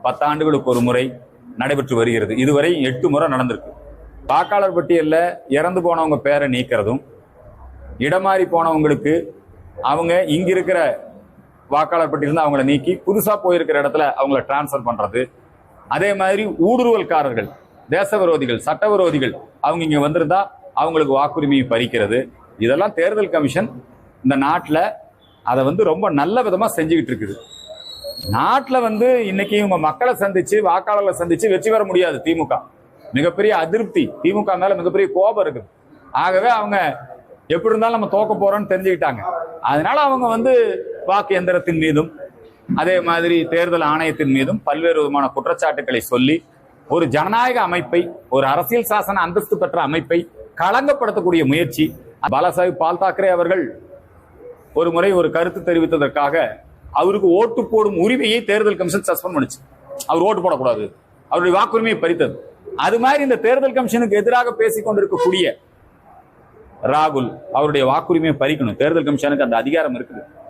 10 ஆண்டுகளுக்கு ஒரு முறை நடைபெற்று வருகிறது. இதுவரை 8 முறை நடந்திருக்கு. வாக்காளர் பட்டியல்ல இறந்து போனவங்க பேரை நீக்கிறதும், இடமாறி போனவங்களுக்கு அவங்க இங்க இருக்கிற வாக்காளர் பட்டியல் அவங்களை நீக்கி புதுசா போயிருக்கிற இடத்துல அவங்கள டிரான்ஸ்பர் பண்றது, அதே மாதிரி ஊடுருவல்காரர்கள், தேச விரோதிகள், சட்ட விரோதிகள் அவங்க இங்க வந்திருந்தா அவங்களுக்கு வாக்குரிமையை பறிக்கிறது, இதெல்லாம் தேர்தல் கமிஷன் இந்த நாட்டில் அதை ரொம்ப நல்ல விதமா செஞ்சுக்கிட்டு இருக்குது. நாட்டில் இன்னைக்கு இவங்க மக்களை சந்திச்சு வாக்காளர்களை சந்திச்சு வெற்றி பெற முடியாது. திமுக மிகப்பெரிய அதிருப்தி, திமுக மேல மிகப்பெரிய கோபம் இருக்குது. ஆகவே அவங்க எப்படி இருந்தாலும் நம்ம தோக்க போறோம்னு தெரிஞ்சுக்கிட்டாங்க. அதனால அவங்க வாக்கு எந்திரத்தின் மீதும் அதே மாதிரி தேர்தல் ஆணையத்தின் மீதும் பல்வேறு விதமான குற்றச்சாட்டுகளை சொல்லி ஒரு ஜனநாயக அமைப்பை, ஒரு அரசியல் சாசன அந்தஸ்து பெற்ற அமைப்பை களங்கப்படுத்தக்கூடிய முயற்சி. பாலாசாஹிப் பால் தாக்கரே அவர்கள் ஒரு முறை ஒரு கருத்து தெரிவித்ததற்காக அவருக்கு ஓட்டு போடும் உரிமையை தேர்தல் கமிஷன் சஸ்பெண்ட் பண்ணுச்சு. அவர் ஓட்டு போடக்கூடாது, அவருடைய வாக்குரிமையை பறித்தது. அது மாதிரி இந்த தேர்தல் கமிஷனுக்கு எதிராக பேசிக் கொண்டிருக்கக்கூடிய ராகுல் அவருடைய வாக்குரிமையை பறிக்கணும். தேர்தல் கமிஷனுக்கு அந்த அதிகாரம் இருக்குது.